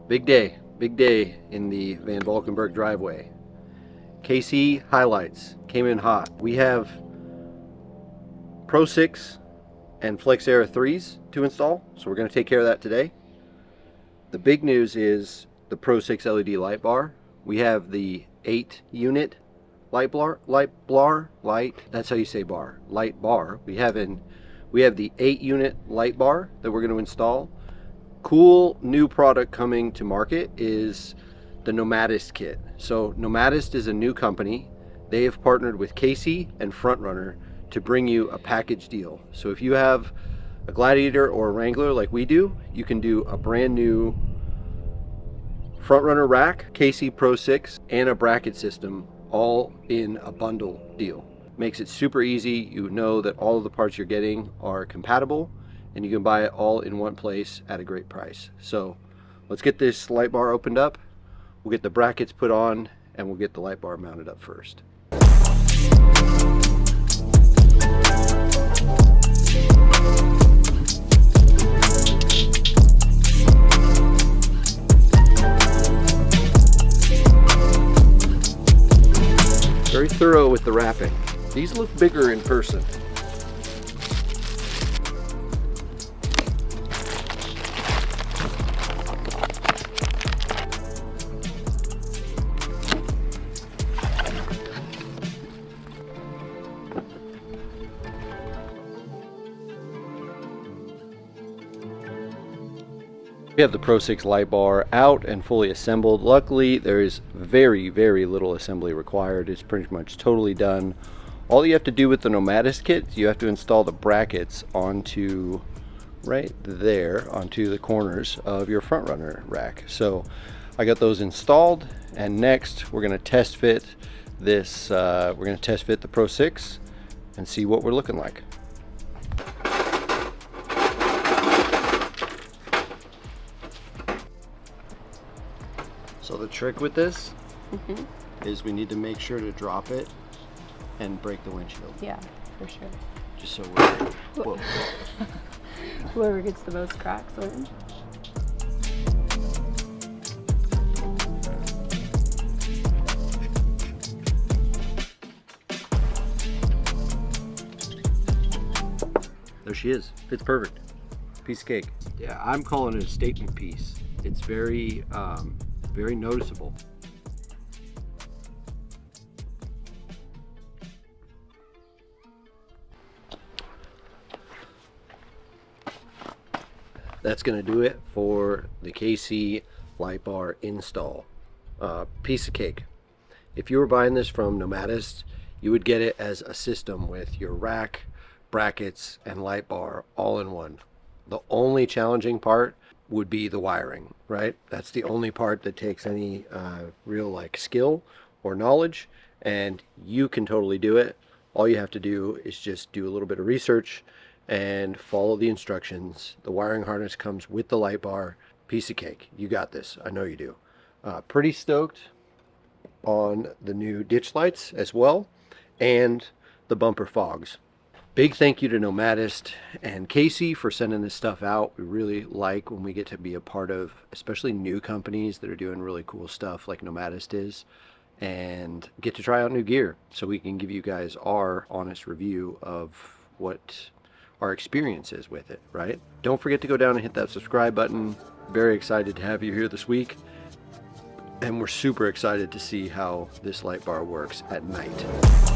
Big day in the Van Valkenburg driveway. KC highlights came in hot. We have Pro6 and Flex Era 3s to install, so we're going to take care of that today. The big news is the Pro6 LED light bar. We have the 8-unit light bar. That's how you say bar. Light bar. We have the 8-unit light bar that we're going to install. Cool new product coming to market is the Nomadist kit. So Nomadist is a new company. They have partnered with KC and Front Runner to bring you a package deal. So if you have a Gladiator or a Wrangler like we do, you can do a brand new Front Runner rack, KC Pro6, and a bracket system all in a bundle deal. Makes it super easy. You know that all of the parts you're getting are compatible, and you can buy it all in one place at a great price. So let's get this light bar opened up. We'll get the brackets put on, and we'll get the light bar mounted up first. Very thorough with the wrapping. These look bigger in person. We have the Pro6 light bar out and fully assembled. Luckily, there is very little assembly required. It's pretty much totally done. All you have to do with the Nomadist kit is you have to install the brackets onto right there, onto the corners of your Front Runner rack. So I got those installed, and next we're going to test fit this. We're going to test fit the Pro6 and see what we're looking like. So the trick with this is we need to make sure to drop it and break the windshield. Yeah, for sure. Just so we're... Whoa. Whoever gets the most cracks wins. There she is. Fits perfect. Piece of cake. Yeah, I'm calling it a statement piece. It's very noticeable. That's going to do it for the KC light bar install. Piece of cake. If you were buying this from Nomadist, you would get it as a system with your rack, brackets, and light bar all in one. The only challenging part would be the wiring, right? That's the only part that takes any real skill or knowledge, and you can totally do it. All you have to do is just do a little bit of research and follow the instructions. The wiring harness comes with the light bar. Piece of cake. You got this. I know you do. Pretty stoked on the new ditch lights as well, and the bumper fogs. Big thank you to Nomadist and KC for sending this stuff out. We really like when we get to be a part of, especially new companies that are doing really cool stuff like Nomadist is, and get to try out new gear so we can give you guys our honest review of what our experience is with it, right? Don't forget to go down and hit that subscribe button. Very excited to have you here this week, and we're super excited to see how this light bar works at night.